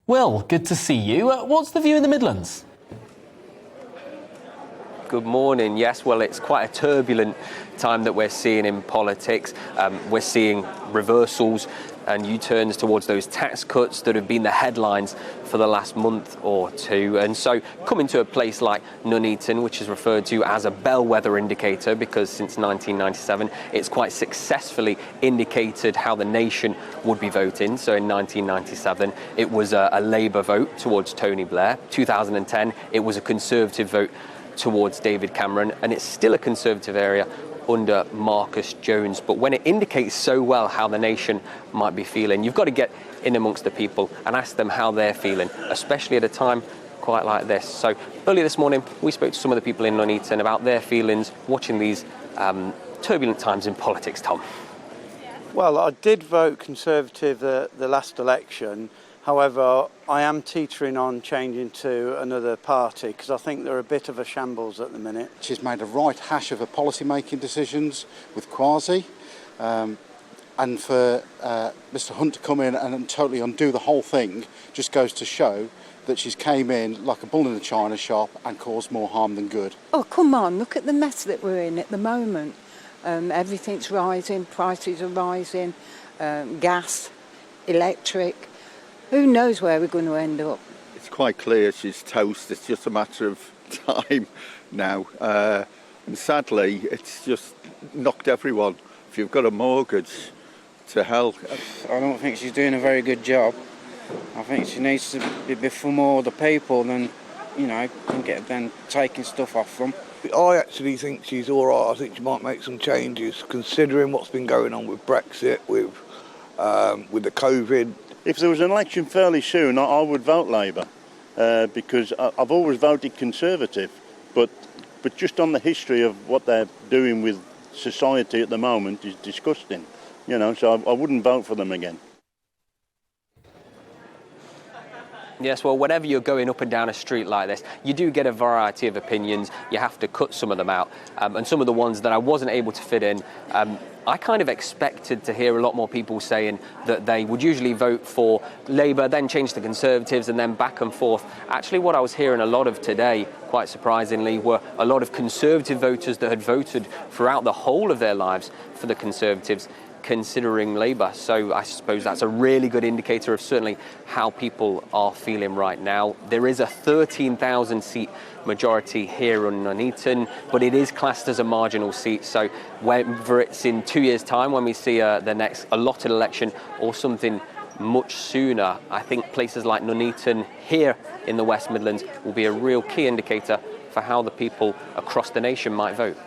Will, good to see you. What's the view in the Midlands? Good morning. Yes, well, it's quite a turbulent time that we're seeing in politics. We're seeing reversals and U-turns towards those tax cuts that have been the headlines for the last month or two. And so coming to a place like Nuneaton, which is referred to as a bellwether indicator because since 1997, it's quite successfully indicated how the nation would be voting. So in 1997, it was a Labour vote towards Tony Blair. 2010, it was a Conservative vote towards David Cameron, and it's still a Conservative area under Marcus Jones. But when it indicates so well how the nation might be feeling, you've got to get in amongst the people and ask them how they're feeling, especially at a time quite like this. So earlier this morning, we spoke to some of the people in Nuneaton about their feelings watching these turbulent times in politics, Tom. Well, I did vote Conservative the last election. However, I am teetering on changing to another party because I think they're a bit of a shambles at the minute. She's made a right hash of her policy-making decisions with Kwasi, and for Mr Hunt to come in and totally undo the whole thing just goes to show that she's came in like a bull in a china shop and caused more harm than good. Oh, come on, look at the mess that we're in at the moment. Everything's rising, prices are rising, gas, electric. Who knows where we're going to end up? It's quite clear she's toast. It's just a matter of time now. And sadly, it's just knocked everyone. If you've got a mortgage, to hell. I don't think she's doing a very good job. I think she needs to be for more the people than, and get them taking stuff off them. I actually think she's all right. I think she might make some changes, considering what's been going on with Brexit, with the COVID. If there was an election fairly soon, I would vote Labour because I've always voted Conservative. But just on the history of what they're doing with society at the moment is disgusting. So I wouldn't vote for them again. Yes, well, whenever you're going up and down a street like this, you do get a variety of opinions. You have to cut some of them out. And some of the ones that I wasn't able to fit in, I kind of expected to hear a lot more people saying that they would usually vote for Labour, then change to Conservatives, and then back and forth. Actually, what I was hearing a lot of today, quite surprisingly, were a lot of Conservative voters that had voted throughout the whole of their lives for the Conservatives, considering Labour. So I suppose that's a really good indicator of certainly how people are feeling right now. There is a 13,000 seat majority here on Nuneaton, but it is classed as a marginal seat. So whether it's in 2 years' time when we see the next allotted election or something much sooner, I think places like Nuneaton here in the West Midlands will be a real key indicator for how the people across the nation might vote.